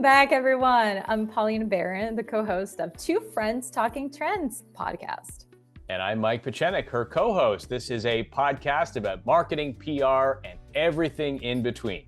Welcome back, everyone. I'm Pauline Barron, the co-host of Two Friends Talking Trends podcast. And I'm Mike Pachenik, her co-host. This is a podcast about marketing, PR, and everything in between.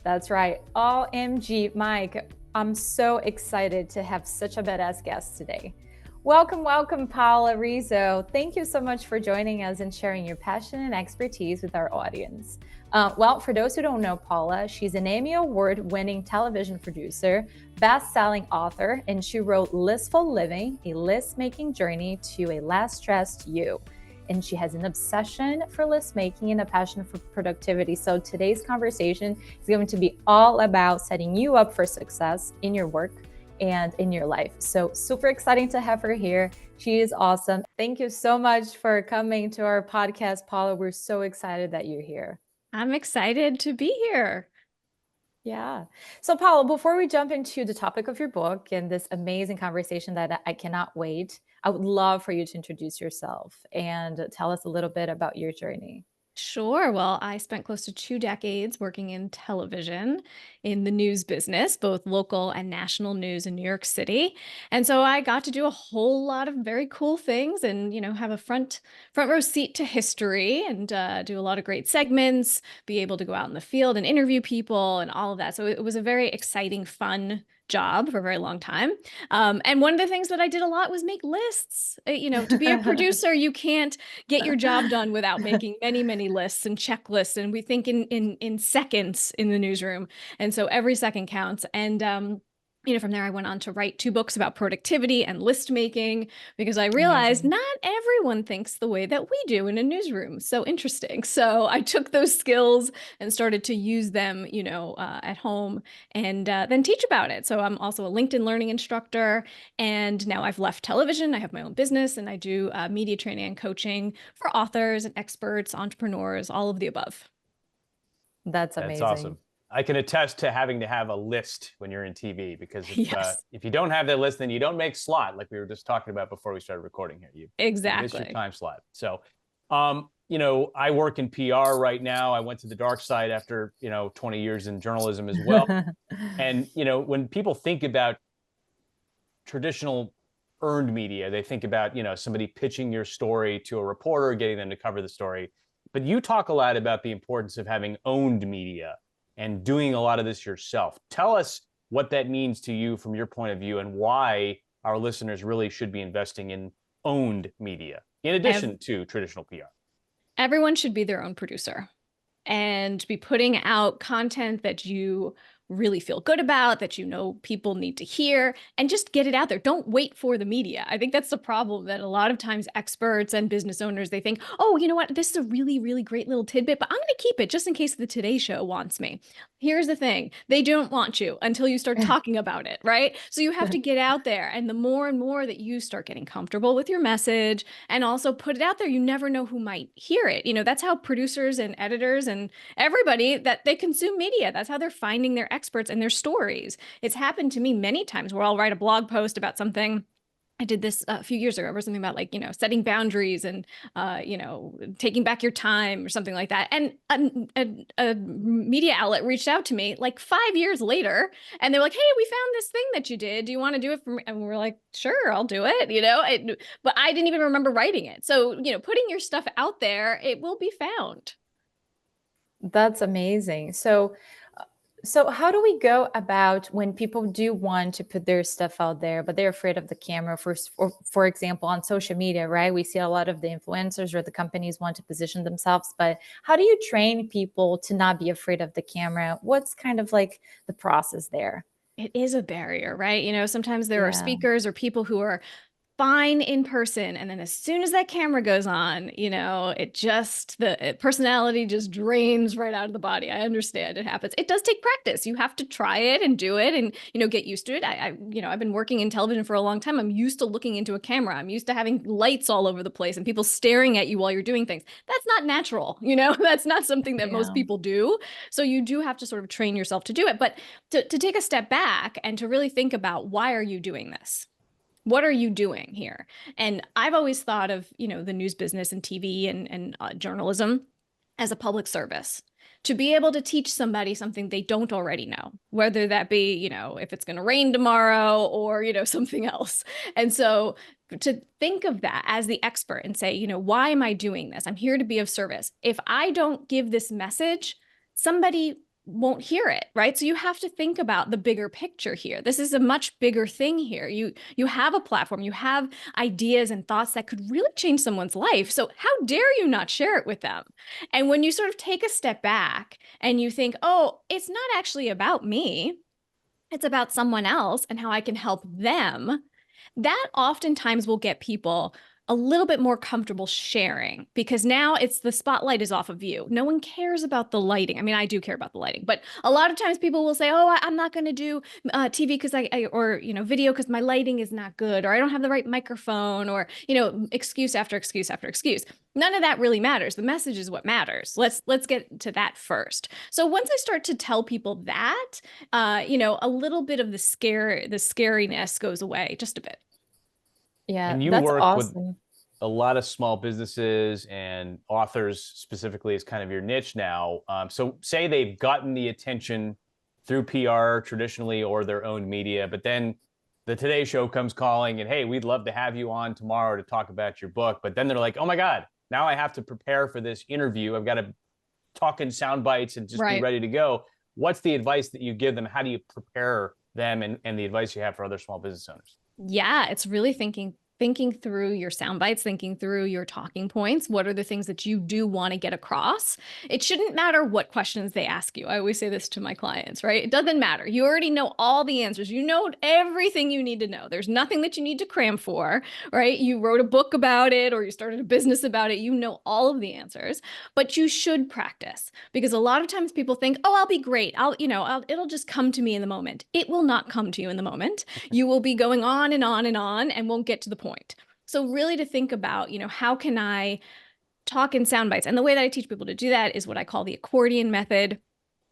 That's right. OMG, Mike. I'm so excited to have such a badass guest today. Welcome, Paula Rizzo. Thank you so much for joining us and sharing your passion and expertise with our audience. For those who don't know Paula, she's an Emmy Award-winning television producer, best-selling author, and she wrote Listful Living, a list-making journey to a less stressed you. And she has an obsession for list making and a passion for productivity. So today's conversation is going to be all about setting you up for success in your work and in your life. So super exciting to have her here. She is awesome. Thank you so much for coming to our podcast, Paula. We're so excited that you're here. I'm excited to be here. Yeah. So Paula, before we jump into the topic of your book and this amazing conversation that I cannot wait, I would love for you to introduce yourself and tell us a little bit about your journey. Sure. Well, I spent close to 2 decades working in television in the news business, both local and national news in New York City. And so I got to do a whole lot of very cool things and, have a front row seat to history and do a lot of great segments, be able to go out in the field and interview people and all of that. So it was a very exciting, fun job for a very long time. And one of the things that I did a lot was make lists. To be a producer, you can't get your job done without making many, many lists and checklists. And we think in seconds in the newsroom. And so every second counts. And from there, I went on to write 2 books about productivity and list making because I realized not everyone thinks the way that we do in a newsroom. So interesting. So I took those skills and started to use them, at home and then teach about it. So I'm also a LinkedIn learning instructor. And now I've left television. I have my own business and I do media training and coaching for authors and experts, entrepreneurs, all of the above. That's amazing. That's awesome. I can attest to having to have a list when you're in TV because if you don't have that list, then you don't make slot, like we were just talking about before we started recording here. You miss your time slot. So, I work in PR right now. I went to the dark side after, 20 years in journalism as well. And, when people think about traditional earned media, they think about, somebody pitching your story to a reporter, getting them to cover the story. But you talk a lot about the importance of having owned media and doing a lot of this yourself. Tell us what that means to you from your point of view and why our listeners really should be investing in owned media in addition to traditional PR. Everyone should be their own producer and be putting out content that you really feel good about, that people need to hear, and just get it out there. Don't wait for the media. I think that's the problem that a lot of times experts and business owners, they think, oh, you know what, this is a really, really great little tidbit, but I'm going to keep it just in case the Today Show wants me. Here's the thing. They don't want you until you start talking about it, right? So you have to get out there. And the more and more that you start getting comfortable with your message and also put it out there, you never know who might hear it. That's how producers and editors and everybody that they consume media. That's how they're finding their experts and their stories. It's happened to me many times where I'll write a blog post about something. I did this a few years ago, or something about setting boundaries and, taking back your time or something like that. And a media outlet reached out to me like 5 years later and they were like, hey, we found this thing that you did. Do you want to do it for me? And we're like, sure, I'll do it, but I didn't even remember writing it. So, putting your stuff out there, it will be found. That's amazing. So how do we go about when people do want to put their stuff out there, but they're afraid of the camera? For example, on social media, right? We see a lot of the influencers or the companies want to position themselves, but how do you train people to not be afraid of the camera? What's kind of like the process there? It is a barrier, right? Sometimes there are speakers or people who are fine in person. And then as soon as that camera goes on, the personality just drains right out of the body. I understand it happens. It does take practice. You have to try it and do it and, get used to it. I've been working in television for a long time. I'm used to looking into a camera. I'm used to having lights all over the place and people staring at you while you're doing things. That's not natural. That's not something that most people do. So you do have to sort of train yourself to do it. But to take a step back and to really think about, why are you doing this? What are you doing here? And I've always thought of, the news business and TV and journalism as a public service, to be able to teach somebody something they don't already know, whether that be, if it's going to rain tomorrow or, something else. And so to think of that as the expert and say, why am I doing this? I'm here to be of service. If I don't give this message, somebody won't hear it, right? So you have to think about the bigger picture here. This is a much bigger thing here. You have a platform, you have ideas and thoughts that could really change someone's life. So how dare you not share it with them? And when you sort of take a step back and you think, oh, it's not actually about me, it's about someone else and how I can help them, that oftentimes will get people a little bit more comfortable sharing, because now it's the spotlight is off of you. No one cares about the lighting. I mean, I do care about the lighting, but a lot of times people will say, oh, I'm not going to do TV because or video because my lighting is not good, or I don't have the right microphone, or, excuse after excuse after excuse. None of that really matters. The message is what matters. Let's get to that first. So once I start to tell people that, a little bit of the scariness goes away just a bit. Yeah, and you that's work awesome. with a lot of small businesses and authors specifically is kind of your niche now. So say they've gotten the attention through PR traditionally or their own media, but then the Today Show comes calling and, hey, we'd love to have you on tomorrow to talk about your book. But then they're like, oh my God, now I have to prepare for this interview. I've got to talk in sound bites and just be ready to go. What's the advice that you give them? How do you prepare them, and the advice you have for other small business owners? Yeah, it's really thinking through your sound bites, thinking through your talking points. What are the things that you do want to get across? It shouldn't matter what questions they ask you. I always say this to my clients, right? It doesn't matter. You already know all the answers. You know everything you need to know. There's nothing that you need to cram for, right? You wrote a book about it or you started a business about it. You know all of the answers, but you should practice, because a lot of times people think, oh, I'll be great. It'll just come to me in the moment. It will not come to you in the moment. You will be going on and on and on and won't get to the point. So really to think about, how can I talk in sound bites? And the way that I teach people to do that is what I call the accordion method,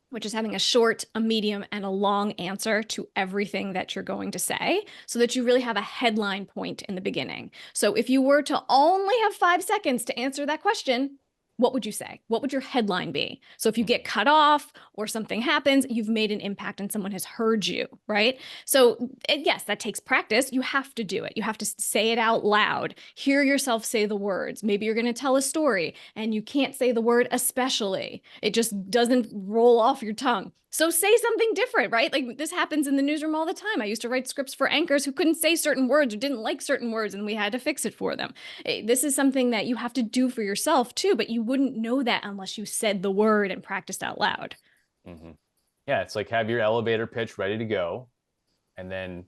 which is having a short, a medium, and a long answer to everything that you're going to say, so that you really have a headline point in the beginning. So if you were to only have 5 seconds to answer that question, what would you say? What would your headline be? So if you get cut off or something happens, you've made an impact and someone has heard you, right? So yes, that takes practice. You have to do it. You have to say it out loud, hear yourself say the words. Maybe you're going to tell a story and you can't say the word especially. It just doesn't roll off your tongue. So say something different, right? Like this happens in the newsroom all the time. I used to write scripts for anchors who couldn't say certain words or didn't like certain words, and we had to fix it for them. This is something that you have to do for yourself too, but you wouldn't know that unless you said the word and practiced out loud. Mm-hmm. Yeah, it's like have your elevator pitch ready to go and then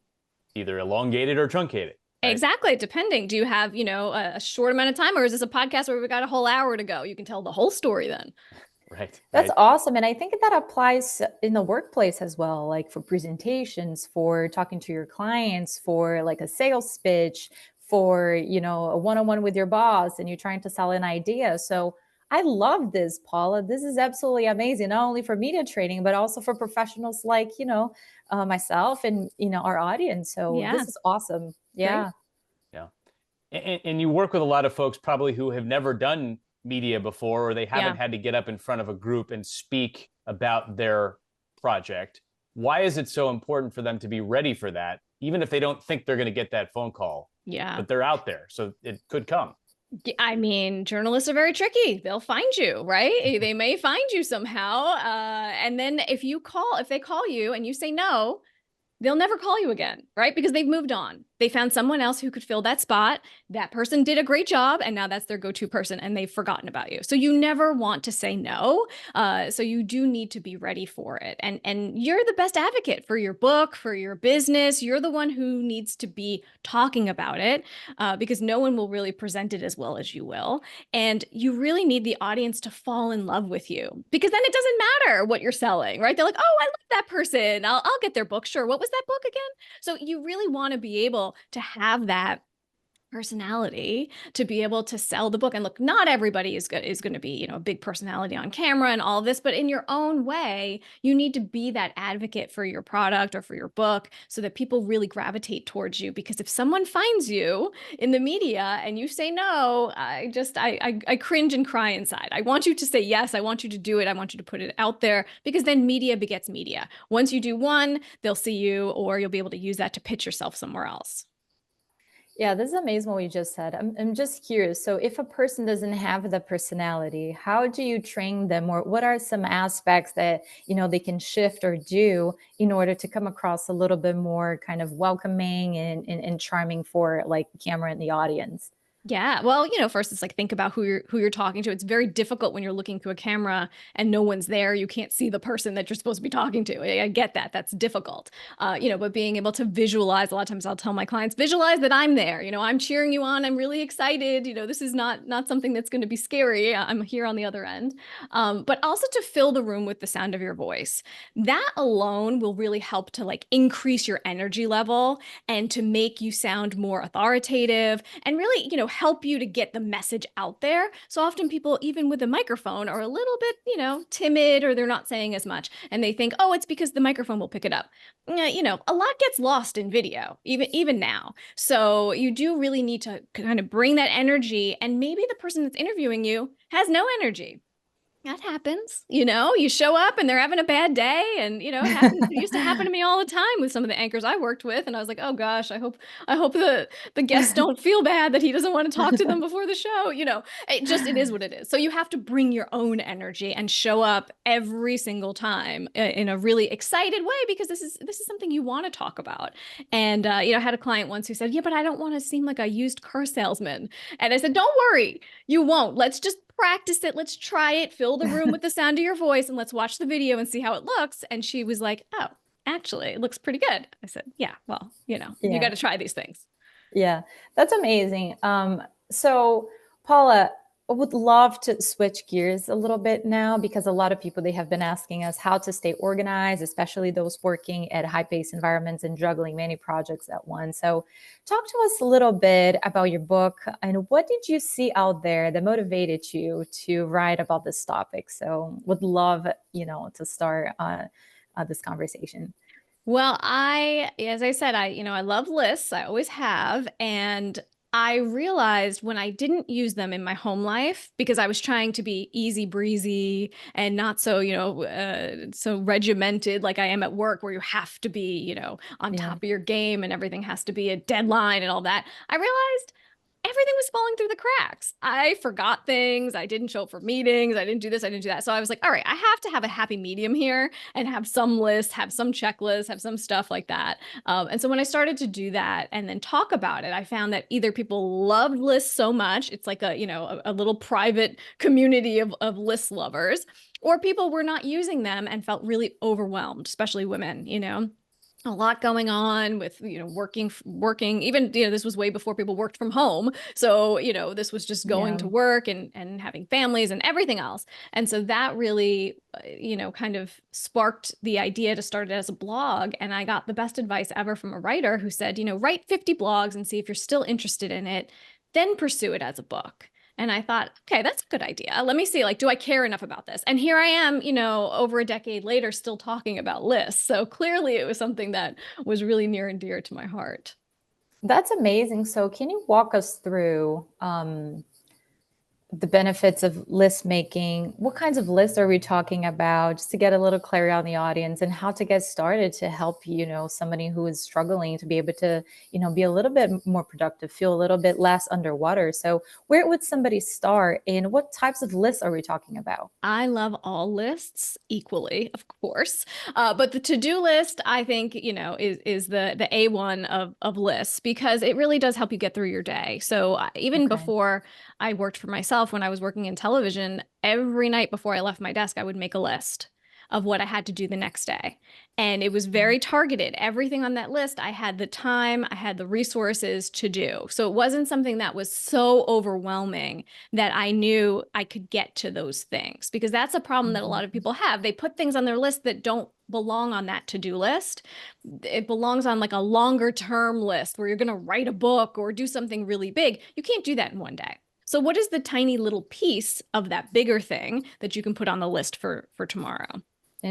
either elongate it or truncate it. Right? Exactly. Depending. Do you have, a short amount of time, or is this a podcast where we've got a whole hour to go? You can tell the whole story then. Right. That's awesome. And I think that applies in the workplace as well, like for presentations, for talking to your clients, for like a sales pitch, for, a one-on-one with your boss and you're trying to sell an idea. So I love this, Paula. This is absolutely amazing, not only for media training, but also for professionals like, myself and, our audience. So this is awesome. Yeah. Great. Yeah. And you work with a lot of folks probably who have never done media before, or they haven't had to get up in front of a group and speak about their project. Why is it so important for them to be ready for that, even if they don't think they're going to get that phone call? Yeah. But they're out there, so it could come. I mean, journalists are very tricky. They'll find you, right? They may find you somehow. And then if they call you and you say no, they'll never call you again, right? Because they've moved on. They found someone else who could fill that spot. That person did a great job, and now that's their go-to person, and they've forgotten about you. So you never want to say no. So you do need to be ready for it. And you're the best advocate for your book, for your business. You're the one who needs to be talking about it, because no one will really present it as well as you will. And you really need the audience to fall in love with you, because then it doesn't matter what you're selling, right? They're like, oh, I love that person. I'll get their book. Sure. What was that book again? So you really want to be able to have that personality to be able to sell the book. And look, not everybody is going to be, you know, a big personality on camera and all of this, but in your own way, you need to be that advocate for your product or for your book so that people really gravitate towards you. Because if someone finds you in the media and you say no, I cringe and cry inside. I want you to say yes. I want you to do it. I want you to put it out there, because then media begets media. Once you do one, they'll see you, or you'll be able to use that to pitch yourself somewhere else. Yeah, this is amazing what you just said. I'm just curious. So if a person doesn't have the personality, how do you train them, or what are some aspects that, you know, they can shift or do in order to come across a little bit more kind of welcoming and charming for like the camera and the audience? Yeah. Well, you know, first it's like, think about who you're talking to. It's very difficult when you're looking through a camera and no one's there. You can't see the person that you're supposed to be talking to. I get that. That's difficult. You know, but being able to visualize, a lot of times I'll tell my clients, visualize that I'm there. You know, I'm cheering you on. I'm really excited. You know, this is not something that's going to be scary. I'm here on the other end. But also to fill the room with the sound of your voice. That alone will really help to like increase your energy level and to make you sound more authoritative and really, you know, help you to get the message out there. So often people, even with a microphone, are a little bit, you know, timid, or they're not saying as much. And they think, oh, it's because the microphone will pick it up. You know, a lot gets lost in video, even now. So you do really need to kind of bring that energy. And maybe the person that's interviewing you has no energy. That happens, you know, you show up and they're having a bad day, and, you know, it happens. It used to happen to me all the time with some of the anchors I worked with. And I was like, oh gosh, I hope the guests don't feel bad that he doesn't want to talk to them before the show. You know, it is what it is. So you have to bring your own energy and show up every single time in a really excited way, because this is something you want to talk about. And, you know, I had a client once who said, yeah, but I don't want to seem like a used car salesman. And I said, don't worry, you won't. Let's just practice it. Let's try it. Fill the room with the sound of your voice and let's watch the video and see how it looks. And she was like, oh, actually, it looks pretty good. I said, yeah, well, you know, you got to try these things. Yeah, that's amazing. So Paula, I would love to switch gears a little bit now, because a lot of people, they have been asking us how to stay organized, especially those working at high-paced environments and juggling many projects at once. So talk to us a little bit about your book, and what did you see out there that motivated you to write about this topic? So would love, you know, to start this conversation. Well, as I said, I love lists. I always have. And I realized when I didn't use them in my home life, because I was trying to be easy breezy and not so, you know, so regimented like I am at work, where you have to be, you know, on top of your game and everything has to be a deadline and all that. I realized everything was falling through the cracks. I forgot things. I didn't show up for meetings. I didn't do this. I didn't do that. So I was like, all right, I have to have a happy medium here and have some lists, have some checklists, have some stuff like that. And so when I started to do that and then talk about it, I found that either people loved lists so much, it's like a little private community of list lovers, or people were not using them and felt really overwhelmed, especially women, you know. A lot going on with, you know, working, even, you know, this was way before people worked from home. So, you know, this was just going to work and having families and everything else. And so that really, you know, kind of sparked the idea to start it as a blog. And I got the best advice ever from a writer who said, you know, write 50 blogs and see if you're still interested in it, then pursue it as a book. And I thought, okay, that's a good idea. Let me see, like, do I care enough about this? And here I am, you know, over a decade later, still talking about lists. So clearly it was something that was really near and dear to my heart. That's amazing. So can you walk us through the benefits of list making? What kinds of lists are we talking about, just to get a little clarity on the audience, and how to get started to help, you know, somebody who is struggling to be able to, you know, be a little bit more productive, feel a little bit less underwater? So where would somebody start, and what types of lists are we talking about? I love all lists equally, of course. But the to-do list, I think, you know, is the A1 of lists, because it really does help you get through your day. So even before I worked for myself, when I was working in television, every night before I left my desk, I would make a list of what I had to do the next day. And it was very targeted. Everything on that list, I had the time, I had the resources to do. So it wasn't something that was so overwhelming that I knew I could get to those things, because that's a problem that a lot of people have. They put things on their list that don't belong on that to-do list. It belongs on like a longer term list where you're going to write a book or do something really big. You can't do that in one day. So what is the tiny little piece of that bigger thing that you can put on the list for tomorrow?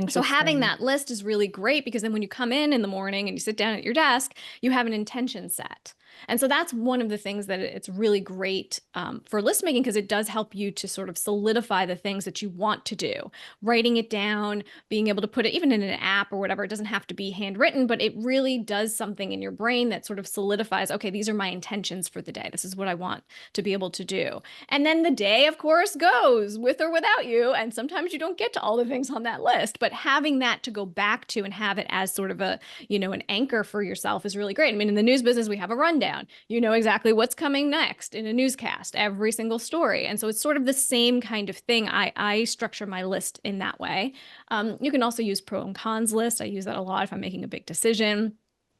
So having that list is really great, because then when you come in the morning and you sit down at your desk, you have an intention set. And so that's one of the things that it's really great for list making, because it does help you to sort of solidify the things that you want to do. Writing it down, being able to put it even in an app or whatever, it doesn't have to be handwritten, but it really does something in your brain that sort of solidifies, okay, these are my intentions for the day. This is what I want to be able to do. And then the day, of course, goes with or without you. And sometimes you don't get to all the things on that list, but having that to go back to and have it as sort of a, an anchor for yourself is really great. I mean, in the news business, we have a rundown. You know exactly what's coming next in a newscast, every single story. And so it's sort of the same kind of thing. I structure my list in that way. You can also use pro and cons list. I use that a lot if I'm making a big decision.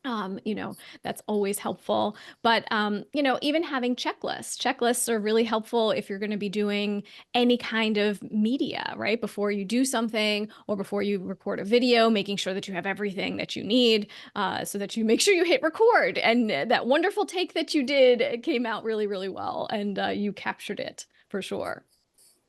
That's always helpful. But, even having checklists are really helpful if you're going to be doing any kind of media, right? Before you do something or before you record a video, making sure that you have everything that you need so that you make sure you hit record. And that wonderful take that you did came out really, really well. And you captured it for sure.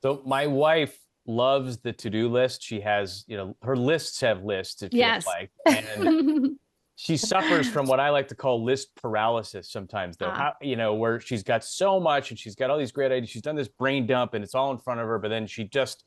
So my wife loves the to-do list. She has, her lists have lists, it feels like. And she suffers from what I like to call list paralysis sometimes, though, where she's got so much and she's got all these great ideas. She's done this brain dump and it's all in front of her, but then she just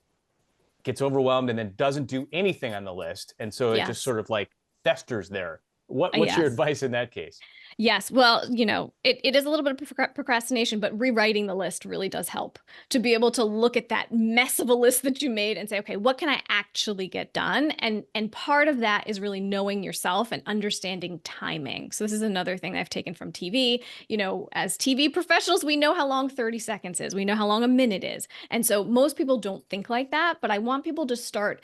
gets overwhelmed and then doesn't do anything on the list. And so it just sort of like festers there. What's your advice in that case? Yes. Well, it is a little bit of procrastination, but rewriting the list really does help to be able to look at that mess of a list that you made and say, okay, what can I actually get done? And part of that is really knowing yourself and understanding timing. So this is another thing that I've taken from TV. As TV professionals, we know how long 30 seconds is. We know how long a minute is. And so most people don't think like that, but I want people to start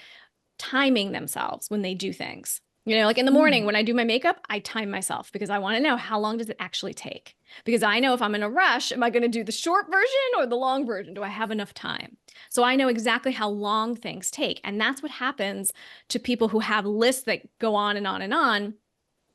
timing themselves when they do things. Like in the morning when I do my makeup, I time myself because I want to know how long does it actually take? Because I know if I'm in a rush, am I going to do the short version or the long version? Do I have enough time? So I know exactly how long things take. And that's what happens to people who have lists that go on and on and on.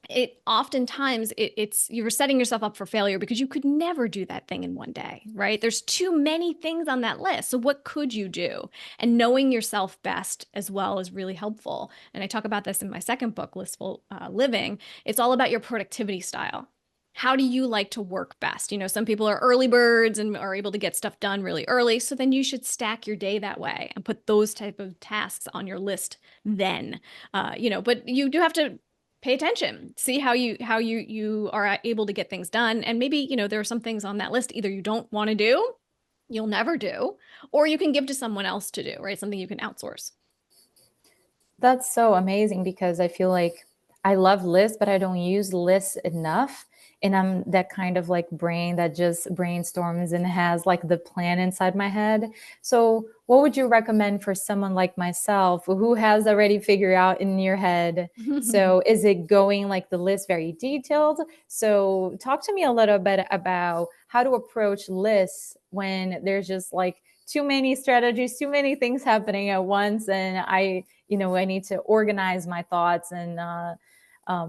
It's you're setting yourself up for failure because you could never do that thing in one day, right? There's too many things on that list. So what could you do? And knowing yourself best as well is really helpful. And I talk about this in my second book, Listful Living. It's all about your productivity style. How do you like to work best? Some people are early birds and are able to get stuff done really early. So then you should stack your day that way and put those type of tasks on your list then, but you do have to pay attention, see how you are able to get things done. And maybe, there are some things on that list either you don't want to do, you'll never do, or you can give to someone else to do, right? Something you can outsource. That's so amazing because I feel like I love lists, but I don't use lists enough. And I'm that kind of like brain that just brainstorms and has like the plan inside my head. So what would you recommend for someone like myself who has already figured out in your head? So is it going like the list very detailed? So talk to me a little bit about how to approach lists when there's just like too many strategies, too many things happening at once. And I need to organize my thoughts and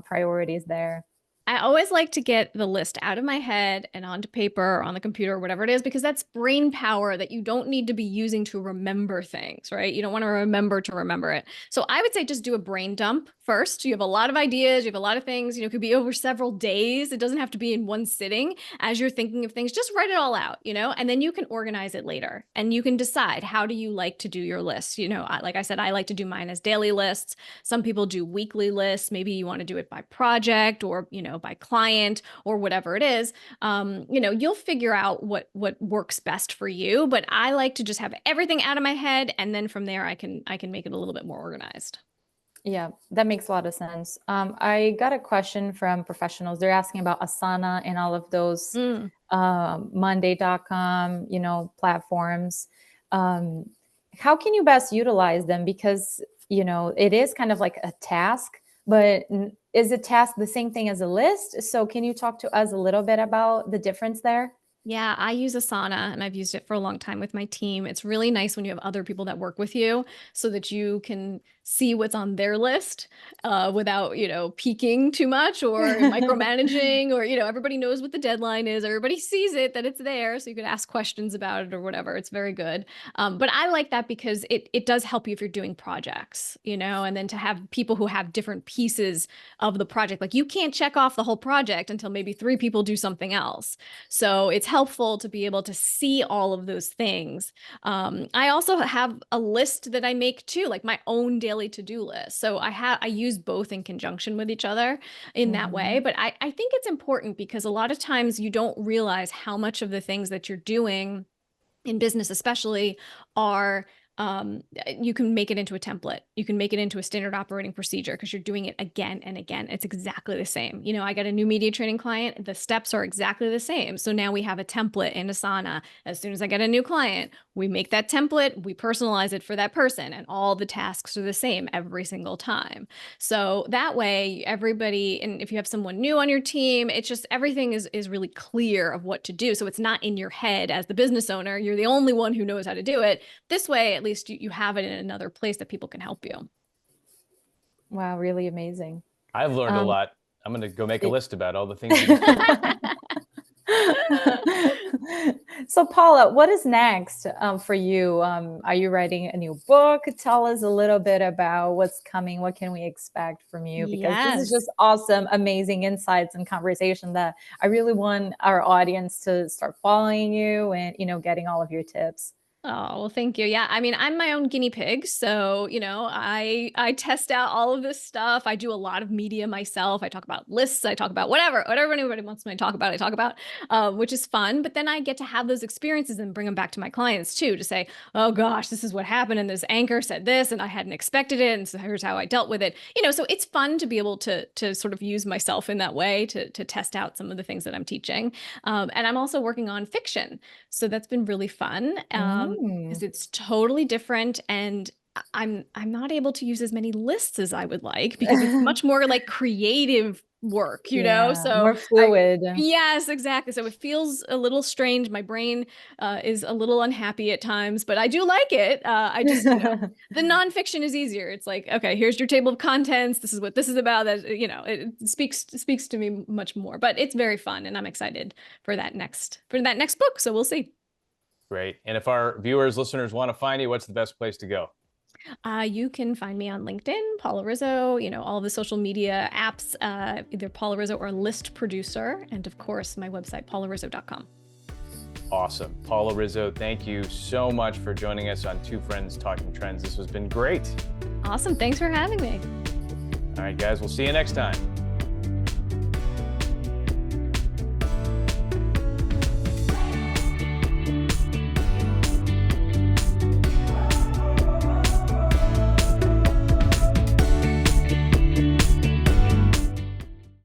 priorities there. I always like to get the list out of my head and onto paper or on the computer or whatever it is, because that's brain power that you don't need to be using to remember things, right? You don't want to remember it. So I would say just do a brain dump first. You have a lot of ideas, you have a lot of things, it could be over several days. It doesn't have to be in one sitting. As you're thinking of things, just write it all out, and then you can organize it later and you can decide, how do you like to do your list? Like I said, I like to do mine as daily lists. Some people do weekly lists. Maybe you want to do it by project or, by client or whatever it is. You'll figure out what works best for you, but I like to just have everything out of my head. And then from there, I can make it a little bit more organized. Yeah, that makes a lot of sense. I got a question from professionals. They're asking about Asana and all of those Monday.com, platforms. How can you best utilize them? Because it is kind of like a task, but is a task the same thing as a list? So can you talk to us a little bit about the difference there? Yeah, I use Asana and I've used it for a long time with my team. It's really nice when you have other people that work with you so that you can see what's on their list without, peeking too much or micromanaging or, everybody knows what the deadline is. Everybody sees it, that it's there. So you can ask questions about it or whatever. It's very good. But I like that because it does help you if you're doing projects, and then to have people who have different pieces of the project, like you can't check off the whole project until maybe 3 people do something else. So it's helpful to be able to see all of those things. I also have a list that I make too, like my own daily to-do list. So I use both in conjunction with each other in that way. But I think it's important because a lot of times you don't realize how much of the things that you're doing in business especially are you can make it into a template. You can make it into a standard operating procedure because you're doing it again and again. It's exactly the same. I got a new media training client. The steps are exactly the same. So now we have a template in Asana. As soon as I get a new client, we make that template, we personalize it for that person, and all the tasks are the same every single time. So that way, everybody, and if you have someone new on your team, it's just everything is really clear of what to do. So it's not in your head as the business owner. You're the only one who knows how to do it. This way, at least you have it in another place that people can help you. Wow, really amazing. I've learned a lot. I'm going to go make a list about all the things you So Paula, what is next for you? Are you writing a new book? Tell us a little bit about what's coming. What can we expect from you? Because this is just awesome, amazing insights and conversation that I really want our audience to start following you and, getting all of your tips. Oh, well, thank you. Yeah. I mean, I'm my own guinea pig. So, I test out all of this stuff. I do a lot of media myself. I talk about lists. I talk about whatever anybody wants me to talk about, I talk about, which is fun. But then I get to have those experiences and bring them back to my clients too, to say, oh gosh, this is what happened. And this anchor said this, and I hadn't expected it. And so here's how I dealt with it. So it's fun to be able to sort of use myself in that way to test out some of the things that I'm teaching. And I'm also working on fiction. So that's been really fun. Because it's totally different, and I'm not able to use as many lists as I would like because it's much more like creative work, so more fluid. Yes, exactly. So it feels a little strange. My brain is a little unhappy at times, but I do like it. I just, the nonfiction is easier. It's like, okay, here's your table of contents. This is what this is about. That, it speaks to me much more, but it's very fun, and I'm excited for that next book. So we'll see. Great. And if our viewers, listeners want to find you, what's the best place to go? You can find me on LinkedIn, Paula Rizzo, all the social media apps, either Paula Rizzo or List Producer. And of course, my website, paularizzo.com. Awesome. Paula Rizzo, thank you so much for joining us on Two Friends Talking Trends. This has been great. Awesome. Thanks for having me. All right, guys, we'll see you next time.